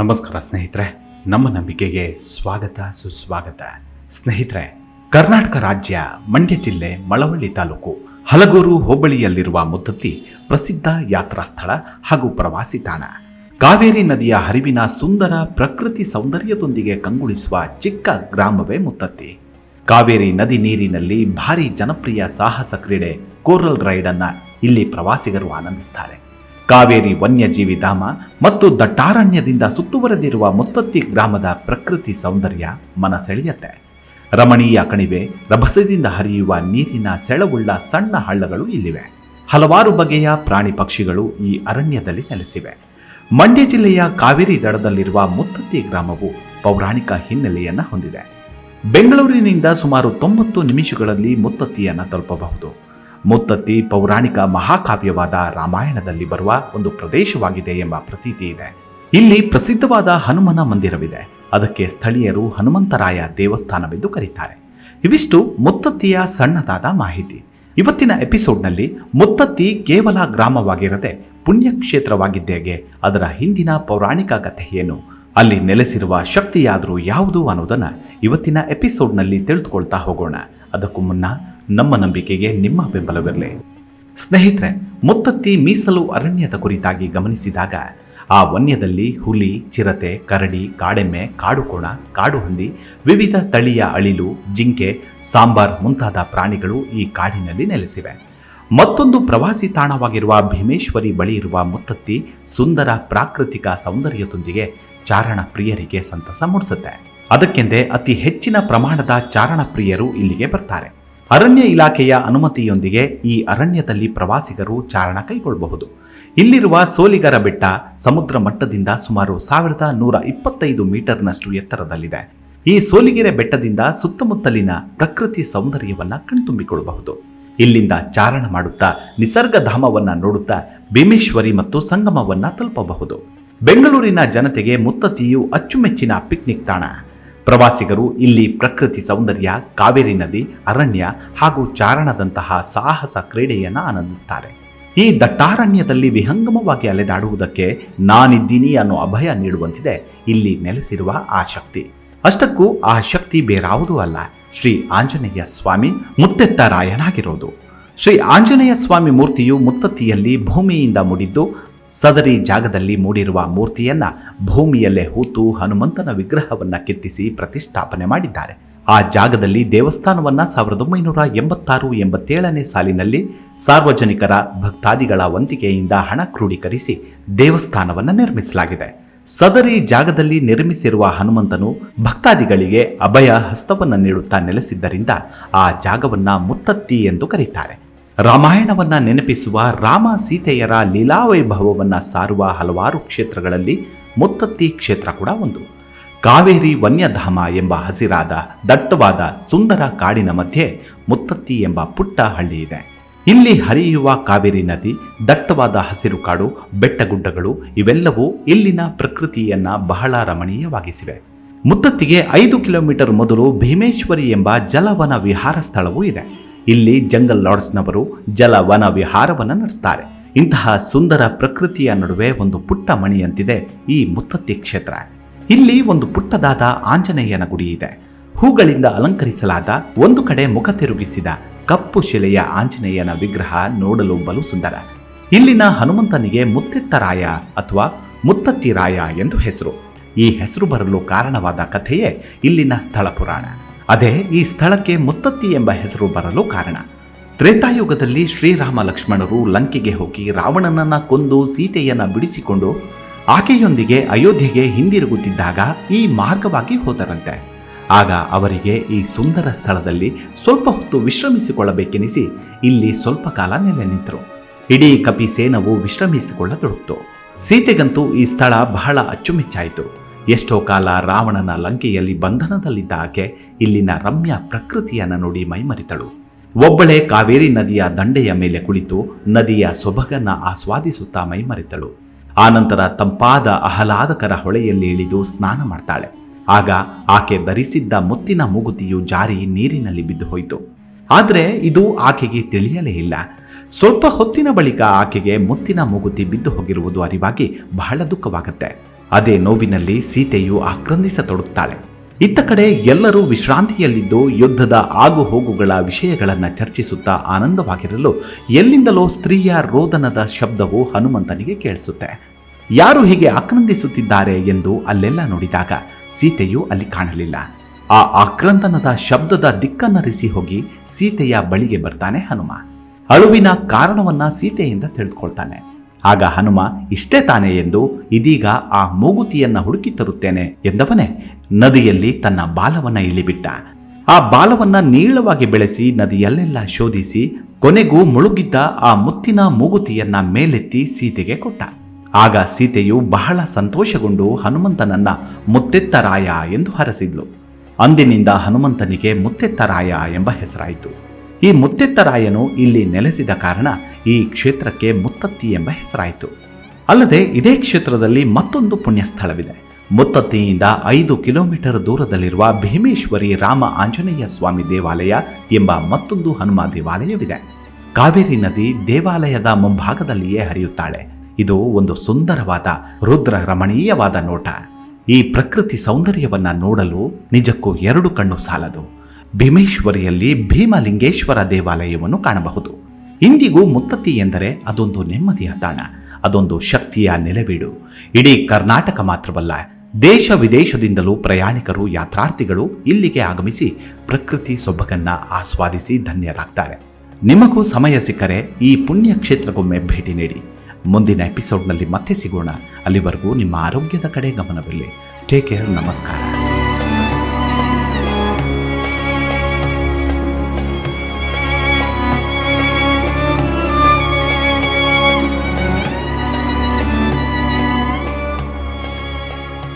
ನಮಸ್ಕಾರ ಸ್ನೇಹಿತರೆ, ನಮ್ಮ ನಂಬಿಕೆಗೆ ಸ್ವಾಗತ ಸುಸ್ವಾಗತ. ಸ್ನೇಹಿತರೆ, ಕರ್ನಾಟಕ ರಾಜ್ಯ ಮಂಡ್ಯ ಜಿಲ್ಲೆ ಮಳವಳ್ಳಿ ತಾಲೂಕು ಹಲಗೂರು ಹೋಬಳಿಯಲ್ಲಿರುವ ಮುತ್ತತ್ತಿ ಪ್ರಸಿದ್ಧ ಯಾತ್ರಾ ಸ್ಥಳ ಹಾಗೂ ಪ್ರವಾಸಿ ತಾಣ. ಕಾವೇರಿ ನದಿಯ ಹರಿವಿನ ಸುಂದರ ಪ್ರಕೃತಿ ಸೌಂದರ್ಯದೊಂದಿಗೆ ಕಂಗೊಳಿಸುವ ಚಿಕ್ಕ ಗ್ರಾಮವೇ ಮುತ್ತತ್ತಿ. ಕಾವೇರಿ ನದಿ ನೀರಿನಲ್ಲಿ ಭಾರಿ ಜನಪ್ರಿಯ ಸಾಹಸ ಕ್ರೀಡೆ ಕೋರಲ್ ರೈಡ್ ಅನ್ನ ಇಲ್ಲಿ ಪ್ರವಾಸಿಗರು ಆನಂದಿಸುತ್ತಾರೆ. ಕಾವೇರಿ ವನ್ಯಜೀವಿ ಧಾಮ ಮತ್ತು ದಟ್ಟಾರಣ್ಯದಿಂದ ಸುತ್ತುವರೆದಿರುವ ಮುತ್ತತ್ತಿ ಗ್ರಾಮದ ಪ್ರಕೃತಿ ಸೌಂದರ್ಯ ಮನಸೆಳೆಯುತ್ತೆ. ರಮಣೀಯ ಕಣಿವೆ, ರಭಸದಿಂದ ಹರಿಯುವ ನೀರಿನ ಸೆಳವುಳ್ಳ ಸಣ್ಣ ಹಳ್ಳಗಳು ಇಲ್ಲಿವೆ. ಹಲವಾರು ಬಗೆಯ ಪ್ರಾಣಿ ಪಕ್ಷಿಗಳು ಈ ಅರಣ್ಯದಲ್ಲಿ ನೆಲೆಸಿವೆ. ಮಂಡ್ಯ ಜಿಲ್ಲೆಯ ಕಾವೇರಿ ದಡದಲ್ಲಿರುವ ಮುತ್ತತ್ತಿ ಗ್ರಾಮವು ಪೌರಾಣಿಕ ಹಿನ್ನೆಲೆಯನ್ನು ಹೊಂದಿದೆ. ಬೆಂಗಳೂರಿನಿಂದ ಸುಮಾರು 90 ನಿಮಿಷಗಳಲ್ಲಿ ಮುತ್ತತ್ತಿಯನ್ನು ತಲುಪಬಹುದು. ಮುತ್ತತ್ತಿ ಪೌರಾಣಿಕ ಮಹಾಕಾವ್ಯವಾದ ರಾಮಾಯಣದಲ್ಲಿ ಬರುವ ಒಂದು ಪ್ರದೇಶವಾಗಿದೆ ಎಂಬ ಪ್ರತೀತಿ ಇದೆ. ಇಲ್ಲಿ ಪ್ರಸಿದ್ಧವಾದ ಹನುಮನ ಮಂದಿರವಿದೆ. ಅದಕ್ಕೆ ಸ್ಥಳೀಯರು ಹನುಮಂತರಾಯ ದೇವಸ್ಥಾನವೆಂದು ಕರೀತಾರೆ. ಇವಿಷ್ಟು ಮುತ್ತತ್ತಿಯ ಸಣ್ಣದಾದ ಮಾಹಿತಿ. ಇವತ್ತಿನ ಎಪಿಸೋಡ್ನಲ್ಲಿ ಮುತ್ತತ್ತಿ ಕೇವಲ ಗ್ರಾಮವಾಗಿರದೆ ಪುಣ್ಯಕ್ಷೇತ್ರವಾಗಿದ್ದೇಗೆ, ಅದರ ಹಿಂದಿನ ಪೌರಾಣಿಕ ಕಥೆ ಏನು, ಅಲ್ಲಿ ನೆಲೆಸಿರುವ ಶಕ್ತಿಯಾದರೂ ಯಾವುದು ಅನ್ನೋದನ್ನು ಇವತ್ತಿನ ಎಪಿಸೋಡ್ನಲ್ಲಿ ತಿಳಿದುಕೊಳ್ತಾ ಹೋಗೋಣ. ಅದಕ್ಕೂ ಮುನ್ನ ನಮ್ಮ ನಂಬಿಕೆಗೆ ನಿಮ್ಮ ಬೆಂಬಲವಿರಲಿ. ಸ್ನೇಹಿತರೆ, ಮುತ್ತತ್ತಿ ಮೀಸಲು ಅರಣ್ಯದ ಕುರಿತಾಗಿ ಗಮನಿಸಿದಾಗ ಆ ವನ್ಯದಲ್ಲಿ ಹುಲಿ, ಚಿರತೆ, ಕರಡಿ, ಕಾಡೆಮ್ಮೆ, ಕಾಡುಕೋಣ, ಕಾಡುಹಂದಿ, ವಿವಿಧ ತಳಿಯ ಅಳಿಲು, ಜಿಂಕೆ, ಸಾಂಬಾರ್ ಮುಂತಾದ ಪ್ರಾಣಿಗಳು ಈ ಕಾಡಿನಲ್ಲಿ ನೆಲೆಸಿವೆ. ಮತ್ತೊಂದು ಪ್ರವಾಸಿ ತಾಣವಾಗಿರುವ ಭೀಮೇಶ್ವರಿ ಬಳಿ ಇರುವ ಮುತ್ತತ್ತಿ ಸುಂದರ ಪ್ರಾಕೃತಿಕ ಸೌಂದರ್ಯದೊಂದಿಗೆ ಚಾರಣ ಪ್ರಿಯರಿಗೆ ಸಂತಸ ಮೂಡಿಸುತ್ತೆ. ಅದಕ್ಕೆಂದೇ ಅತಿ ಹೆಚ್ಚಿನ ಪ್ರಮಾಣದ ಚಾರಣ ಪ್ರಿಯರು ಇಲ್ಲಿಗೆ ಬರ್ತಾರೆ. ಅರಣ್ಯ ಇಲಾಖೆಯ ಅನುಮತಿಯೊಂದಿಗೆ ಈ ಅರಣ್ಯದಲ್ಲಿ ಪ್ರವಾಸಿಗರು ಚಾರಣ ಕೈಗೊಳ್ಳಬಹುದು. ಇಲ್ಲಿರುವ ಸೋಲಿಗರ ಬೆಟ್ಟ ಸಮುದ್ರ ಮಟ್ಟದಿಂದ ಸುಮಾರು 1125 ಮೀಟರ್ನಷ್ಟು ಎತ್ತರದಲ್ಲಿದೆ. ಈ ಸೋಲಿಗೆರೆ ಬೆಟ್ಟದಿಂದ ಸುತ್ತಮುತ್ತಲಿನ ಪ್ರಕೃತಿ ಸೌಂದರ್ಯವನ್ನ ಕಣ್ತುಂಬಿಕೊಳ್ಳಬಹುದು. ಇಲ್ಲಿಂದ ಚಾರಣ ಮಾಡುತ್ತಾ ನಿಸರ್ಗಧಾಮವನ್ನ ನೋಡುತ್ತಾ ಭೀಮೇಶ್ವರಿ ಮತ್ತು ಸಂಗಮವನ್ನ ತಲುಪಬಹುದು. ಬೆಂಗಳೂರಿನ ಜನತೆಗೆ ಮುತ್ತತ್ತಿಯು ಅಚ್ಚುಮೆಚ್ಚಿನ ಪಿಕ್ನಿಕ್ ತಾಣ. ಪ್ರವಾಸಿಗರು ಇಲ್ಲಿ ಪ್ರಕೃತಿ ಸೌಂದರ್ಯ, ಕಾವೇರಿ ನದಿ, ಅರಣ್ಯ ಹಾಗೂ ಚಾರಣದಂತಹ ಸಾಹಸ ಕ್ರೀಡೆಯನ್ನು ಆನಂದಿಸುತ್ತಾರೆ. ಈ ದಟ್ಟಾರಣ್ಯದಲ್ಲಿ ವಿಹಂಗಮವಾಗಿ ಅಲೆದಾಡುವುದಕ್ಕೆ ನಾನಿದ್ದೀನಿ ಅನ್ನೋ ಅಭಯ ನೀಡುವಂತಿದೆ ಇಲ್ಲಿ ನೆಲೆಸಿರುವ ಆ ಶಕ್ತಿ. ಅಷ್ಟಕ್ಕೂ ಆ ಶಕ್ತಿ ಬೇರಾವುದೂ ಅಲ್ಲ, ಶ್ರೀ ಆಂಜನೇಯ ಸ್ವಾಮಿ ಮುತ್ತೆತ್ತರಾಯನಾಗಿರೋದು. ಶ್ರೀ ಆಂಜನೇಯ ಸ್ವಾಮಿ ಮೂರ್ತಿಯು ಮುತ್ತತ್ತಿಯಲ್ಲಿ ಭೂಮಿಯಿಂದ ಮೂಡಿದ್ದು, ಸದರಿ ಜಾಗದಲ್ಲಿ ಮೂಡಿರುವ ಮೂರ್ತಿಯನ್ನ ಭೂಮಿಯಲ್ಲೇ ಹೂತು ಹನುಮಂತನ ವಿಗ್ರಹವನ್ನ ಕೆತ್ತಿಸಿ ಪ್ರತಿಷ್ಠಾಪನೆ ಮಾಡಿದ್ದಾರೆ. ಆ ಜಾಗದಲ್ಲಿ ದೇವಸ್ಥಾನವನ್ನ 1986-87ನೇ ಸಾಲಿನಲ್ಲಿ ಸಾರ್ವಜನಿಕರ ಭಕ್ತಾದಿಗಳ ವಂತಿಕೆಯಿಂದ ಹಣ ಕ್ರೋಢೀಕರಿಸಿ ದೇವಸ್ಥಾನವನ್ನ ನಿರ್ಮಿಸಲಾಗಿದೆ. ಸದರಿ ಜಾಗದಲ್ಲಿ ನಿರ್ಮಿಸಿರುವ ಹನುಮಂತನು ಭಕ್ತಾದಿಗಳಿಗೆ ಅಭಯ ಹಸ್ತವನ್ನ ನೀಡುತ್ತಾ ನೆಲೆಸಿದ್ದರಿಂದ ಆ ಜಾಗವನ್ನ ಮುತ್ತತ್ತಿ ಎಂದು ಕರೀತಾರೆ. ರಾಮಾಯಣವನ್ನ ನೆನಪಿಸುವ ರಾಮ ಸೀತೆಯರ ಲೀಲಾವೈಭವವನ್ನ ಸಾರುವ ಹಲವಾರು ಕ್ಷೇತ್ರಗಳಲ್ಲಿ ಮುತ್ತತ್ತಿ ಕ್ಷೇತ್ರ ಕೂಡ ಒಂದು. ಕಾವೇರಿ ವನ್ಯಧಾಮ ಎಂಬ ಹಸಿರಾದ ದಟ್ಟವಾದ ಸುಂದರ ಕಾಡಿನ ಮಧ್ಯೆ ಮುತ್ತತ್ತಿ ಎಂಬ ಪುಟ್ಟ ಹಳ್ಳಿ ಇದೆ. ಇಲ್ಲಿ ಹರಿಯುವ ಕಾವೇರಿ ನದಿ, ದಟ್ಟವಾದ ಹಸಿರು ಕಾಡು, ಬೆಟ್ಟಗುಡ್ಡಗಳು ಇವೆಲ್ಲವೂ ಇಲ್ಲಿನ ಪ್ರಕೃತಿಯನ್ನ ಬಹಳ ರಮಣೀಯವಾಗಿಸಿವೆ. ಮುತ್ತತ್ತಿಗೆ 5 ಕಿಲೋಮೀಟರ್ ಮೊದಲು ಭೀಮೇಶ್ವರಿ ಎಂಬ ಜಲವನ ವಿಹಾರ ಸ್ಥಳವೂ ಇದೆ. ಇಲ್ಲಿ ಜಂಗಲ್ ಲಾಡ್ಜ್ನವರು ಜಲವನ ವಿಹಾರವನ್ನು ನಡೆಸ್ತಾರೆ. ಇಂತಹ ಸುಂದರ ಪ್ರಕೃತಿಯ ನಡುವೆ ಒಂದು ಪುಟ್ಟ ಮಣಿಯಂತಿದೆ ಈ ಮುತ್ತತ್ತಿ ಕ್ಷೇತ್ರ. ಇಲ್ಲಿ ಒಂದು ಪುಟ್ಟದಾದ ಆಂಜನೇಯನ ಗುಡಿ ಇದೆ. ಹೂಗಳಿಂದ ಅಲಂಕರಿಸಲಾದ ಒಂದು ಕಡೆ ಮುಖ ತಿರುಗಿಸಿದ ಕಪ್ಪು ಶಿಲೆಯ ಆಂಜನೇಯನ ವಿಗ್ರಹ ನೋಡಲು ಬಲು ಸುಂದರ. ಇಲ್ಲಿನ ಹನುಮಂತನಿಗೆ ಮುತ್ತೆತ್ತರಾಯ ಅಥವಾ ಮುತ್ತತ್ತಿರಾಯ ಎಂದು ಹೆಸರು. ಈ ಹೆಸರು ಬರಲು ಕಾರಣವಾದ ಕಥೆಯೇ ಇಲ್ಲಿನ ಸ್ಥಳ ಪುರಾಣ. ಅದೇ ಈ ಸ್ಥಳಕ್ಕೆ ಮುತ್ತತ್ತಿ ಎಂಬ ಹೆಸರು ಬರಲು ಕಾರಣ. ತ್ರೇತಾಯುಗದಲ್ಲಿ ಶ್ರೀರಾಮ ಲಕ್ಷ್ಮಣರು ಲಂಕೆಗೆ ಹೋಗಿ ರಾವಣನನ್ನ ಕೊಂದು ಸೀತೆಯನ್ನ ಬಿಡಿಸಿಕೊಂಡು ಆಕೆಯೊಂದಿಗೆ ಅಯೋಧ್ಯೆಗೆ ಹಿಂದಿರುಗುತ್ತಿದ್ದಾಗ ಈ ಮಾರ್ಗವಾಗಿ ಹೋದರಂತೆ. ಆಗ ಅವರಿಗೆ ಈ ಸುಂದರ ಸ್ಥಳದಲ್ಲಿ ಸ್ವಲ್ಪ ಹೊತ್ತು ವಿಶ್ರಮಿಸಿಕೊಳ್ಳಬೇಕೆನಿಸಿ ಇಲ್ಲಿ ಸ್ವಲ್ಪ ಕಾಲ ನೆಲೆ ನಿಂತರು. ಇಡೀ ಕಪಿಸೇನವು ವಿಶ್ರಮಿಸಿಕೊಳ್ಳತೊಡಗಿತು. ಸೀತೆಗಂತೂ ಈ ಸ್ಥಳ ಬಹಳ ಅಚ್ಚುಮೆಚ್ಚಾಯಿತು. ಎಷ್ಟೋ ಕಾಲ ರಾವಣನ ಲಂಕೆಯಲ್ಲಿ ಬಂಧನದಲ್ಲಿದ್ದ ಆಕೆ ಇಲ್ಲಿನ ರಮ್ಯ ಪ್ರಕೃತಿಯನ್ನು ನೋಡಿ ಮೈಮರಿತಳು. ಒಬ್ಬಳೇ ಕಾವೇರಿ ನದಿಯ ದಂಡೆಯ ಮೇಲೆ ಕುಳಿತು ನದಿಯ ಸೊಬಗನ್ನ ಆಸ್ವಾದಿಸುತ್ತಾ ಮೈಮರಿತಳು. ಆನಂತರ ತಂಪಾದ ಆಹ್ಲಾದಕರ ಹೊಳೆಯಲ್ಲಿ ಇಳಿದು ಸ್ನಾನ ಮಾಡ್ತಾಳೆ. ಆಗ ಆಕೆ ಧರಿಸಿದ್ದ ಮುತ್ತಿನ ಮೂಗುತಿಯು ಜಾರಿ ನೀರಿನಲ್ಲಿ ಬಿದ್ದು ಹೋಯಿತು. ಆದರೆ ಇದು ಆಕೆಗೆ ತಿಳಿಯಲೇ ಇಲ್ಲ. ಸ್ವಲ್ಪ ಹೊತ್ತಿನ ಬಳಿಕ ಆಕೆಗೆ ಮುತ್ತಿನ ಮೂಗುತಿ ಬಿದ್ದು ಹೋಗಿರುವುದು ಅರಿವಾಗಿ ಬಹಳ ದುಃಖವಾಗುತ್ತೆ. ಅದೇ ನೋವಿನಲ್ಲಿ ಸೀತೆಯು ಆಕ್ರಂದಿಸತೊಡಗುತ್ತಾಳೆ. ಇತ್ತ ಕಡೆ ಎಲ್ಲರೂ ವಿಶ್ರಾಂತಿಯಲ್ಲಿದ್ದು ಯುದ್ಧದ ಆಗುಹೋಗುಗಳ ವಿಷಯಗಳನ್ನು ಚರ್ಚಿಸುತ್ತಾ ಆನಂದವಾಗಿರಲು ಎಲ್ಲಿಂದಲೋ ಸ್ತ್ರೀಯ ರೋದನದ ಶಬ್ದವು ಹನುಮಂತನಿಗೆ ಕೇಳಿಸುತ್ತೆ. ಯಾರು ಹೀಗೆ ಆಕ್ರಂದಿಸುತ್ತಿದ್ದಾರೆ ಎಂದು ಅಲ್ಲೆಲ್ಲ ನೋಡಿದಾಗ ಸೀತೆಯು ಅಲ್ಲಿ ಕಾಣಲಿಲ್ಲ. ಆ ಆಕ್ರಂದನದ ಶಬ್ದದ ದಿಕ್ಕನ್ನರಿಸಿ ಹೋಗಿ ಸೀತೆಯ ಬಳಿಗೆ ಬರ್ತಾನೆ ಹನುಮ. ಅಳುವಿನ ಕಾರಣವನ್ನ ಸೀತೆಯಿಂದ ತಿಳಿದುಕೊಳ್ತಾನೆ. ಆಗ ಹನುಮ ಇಷ್ಟೇ ತಾನೆ ಎಂದು ಇದೀಗ ಆ ಮೂಗುತಿಯನ್ನ ಹುಡುಕಿ ತರುತ್ತೇನೆ ಎಂದವನೇ ನದಿಯಲ್ಲಿ ತನ್ನ ಬಾಲವನ್ನ ಇಳಿಬಿಟ್ಟ. ಆ ಬಾಲವನ್ನ ನೀಳವಾಗಿ ಬೆಳೆಸಿ ನದಿಯಲ್ಲೆಲ್ಲ ಶೋಧಿಸಿ ಕೊನೆಗೂ ಮುಳುಗಿದ್ದ ಆ ಮುತ್ತಿನ ಮೂಗುತಿಯನ್ನ ಮೇಲೆತ್ತಿ ಸೀತೆಗೆ ಕೊಟ್ಟ. ಆಗ ಸೀತೆಯು ಬಹಳ ಸಂತೋಷಗೊಂಡು ಹನುಮಂತನನ್ನ ಮುತ್ತೆತ್ತರಾಯ ಎಂದು ಹರಸಿದ್ಲು. ಅಂದಿನಿಂದ ಹನುಮಂತನಿಗೆ ಮುತ್ತೆತ್ತರಾಯ ಎಂಬ ಹೆಸರಾಯಿತು. ಈ ಮುತ್ತೆತ್ತರಾಯನು ಇಲ್ಲಿ ನೆಲೆಸಿದ ಕಾರಣ ಈ ಕ್ಷೇತ್ರಕ್ಕೆ ಮುತ್ತತ್ತಿ ಎಂಬ ಹೆಸರಾಯಿತು. ಅಲ್ಲದೆ ಇದೇ ಕ್ಷೇತ್ರದಲ್ಲಿ ಮತ್ತೊಂದು ಪುಣ್ಯ ಸ್ಥಳವಿದೆ. ಮುತ್ತತ್ತಿಯಿಂದ 5 ಕಿಲೋಮೀಟರ್ ದೂರದಲ್ಲಿರುವ ಭೀಮೇಶ್ವರಿ ರಾಮ ಆಂಜನೇಯ ಸ್ವಾಮಿ ದೇವಾಲಯ ಎಂಬ ಮತ್ತೊಂದು ಹನುಮ ದೇವಾಲಯವಿದೆ. ಕಾವೇರಿ ನದಿ ದೇವಾಲಯದ ಮುಂಭಾಗದಲ್ಲಿಯೇ ಹರಿಯುತ್ತಾಳೆ. ಇದು ಒಂದು ಸುಂದರವಾದ ರುದ್ರ ರಮಣೀಯವಾದ ನೋಟ. ಈ ಪ್ರಕೃತಿ ಸೌಂದರ್ಯವನ್ನ ನೋಡಲು ನಿಜಕ್ಕೂ 2 ಕಣ್ಣು ಸಾಲದು. ಭೀಮೇಶ್ವರಿಯಲ್ಲಿ ಭೀಮಲಿಂಗೇಶ್ವರ ದೇವಾಲಯವನ್ನು ಕಾಣಬಹುದು. ಇಂದಿಗೂ ಮುತ್ತತ್ತಿ ಎಂದರೆ ಅದೊಂದು ನೆಮ್ಮದಿಯ ತಾಣ, ಅದೊಂದು ಶಕ್ತಿಯ ನೆಲೆವೀಡು. ಇಡೀ ಕರ್ನಾಟಕ ಮಾತ್ರವಲ್ಲ, ದೇಶ ವಿದೇಶದಿಂದಲೂ ಪ್ರಯಾಣಿಕರು ಯಾತ್ರಾರ್ಥಿಗಳು ಇಲ್ಲಿಗೆ ಆಗಮಿಸಿ ಪ್ರಕೃತಿ ಸೊಬಗನ್ನ ಆಸ್ವಾದಿಸಿ ಧನ್ಯರಾಗ್ತಾರೆ. ನಿಮಗೂ ಸಮಯ ಸಿಕ್ಕರೆ ಈ ಪುಣ್ಯ ಕ್ಷೇತ್ರಕ್ಕೊಮ್ಮೆ ಭೇಟಿ ನೀಡಿ. ಮುಂದಿನ ಎಪಿಸೋಡ್ನಲ್ಲಿ ಮತ್ತೆ ಸಿಗೋಣ. ಅಲ್ಲಿವರೆಗೂ ನಿಮ್ಮ ಆರೋಗ್ಯದ ಕಡೆ ಗಮನವಿರಲಿ. Take care. ನಮಸ್ಕಾರ.